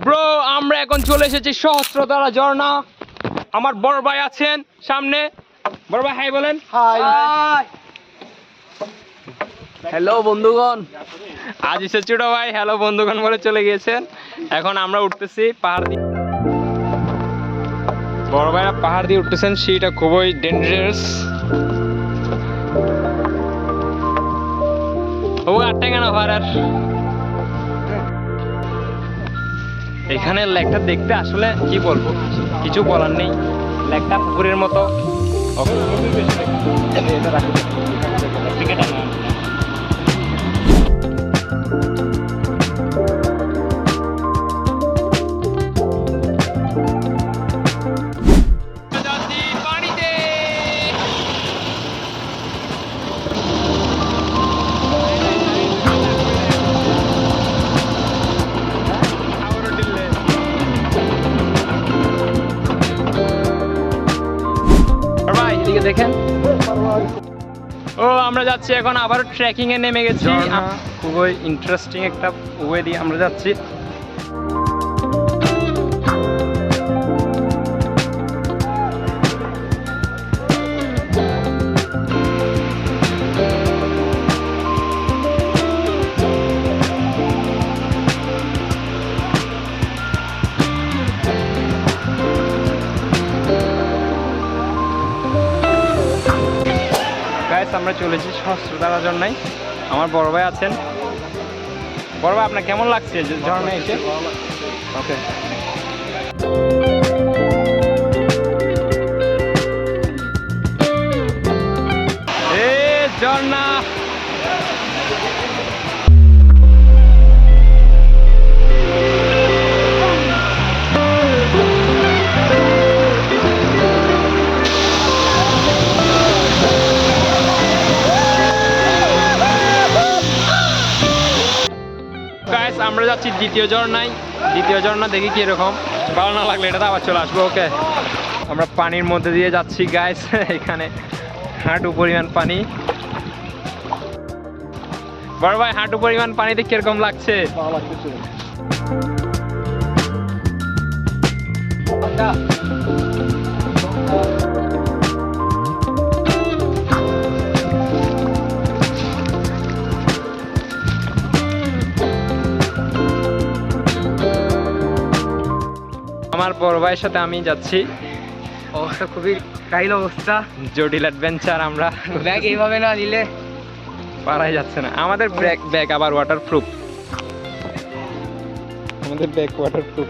Bro আমরা এখন চলে এসেছি সহস্রধারা ঝর্ণা। আমার বড় ভাই আছেন সামনে। বড় ভাই হাই বলেন। হাই হ্যালো বন্ধুগণ। আজ এসে ছোট ভাই হ্যালো বন্ধুগণ বলে চলে গিয়েছেন। এখন আমরা উঠতেছি পাহাড় দিয়ে। বড় ভাইরা পাহাড় দিয়ে উঠতেছেন, সেটা খুবই ডেঞ্জারাস। ও আটটা কেন ভাড়ার এখানে লেকটা দেখতে আসলে কি বলবো, কিছু বলার নেই। লেকটা পুকুরের মতো। দেখেন ও আমরা যাচ্ছি এখন আবার ট্রেকিং এ নেমে গেছি। খুবই ইন্টারেস্টিং একটা ওয়ে দিয়ে আমরা যাচ্ছি। আমরা চলেছি সহস্রধারা ঝর্ণায়। আমার বড় ভাই আছেন। বড় ভাই আপনার কেমন লাগছে ঝর্ণায় এসে? ওকে ঝর্ণা আমরা যাচ্ছি দ্বিতীয় ঝর্ণায়। দ্বিতীয় ঝর্ণা দেখি কিরকম, ভালো না লাগলে এটাতে আবার চলে আসবো। ওকে আমরা পানির মধ্যে দিয়ে যাচ্ছি গাইস। এখানে হাঁটু পরিমাণ পানি। বড় ভাই হাঁটু পরিমাণ পানিতে কিরকম লাগছে? আমার বড় ভাইয়ের সাথে আমি যাচ্ছি। অবস্থা খুবই কাহিল অবস্থা, জটিল অ্যাডভেঞ্চার। আমরা ব্যাগ এইভাবে না নিলে পারাই যাচ্ছে না। আমাদের ব্যাগ আবার ওয়াটারপ্রুফ। আমাদের ব্যাগ ওয়াটারপ্রুফ।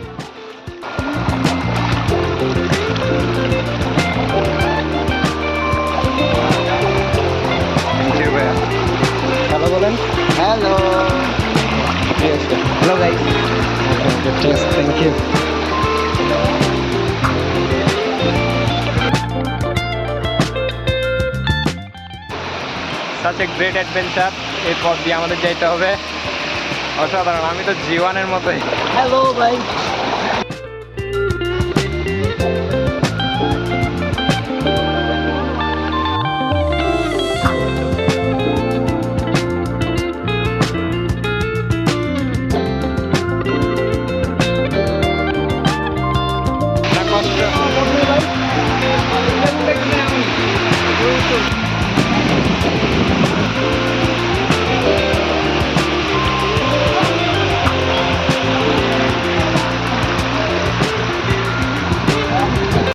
হ্যালো বলেন। Hello hello guys. Thank you. such a great adventure। এই পথ দিয়ে আমাদের যেতে হবে। অসাধারণ, আমি তো জীবনের মতোই। হ্যালো ভাই।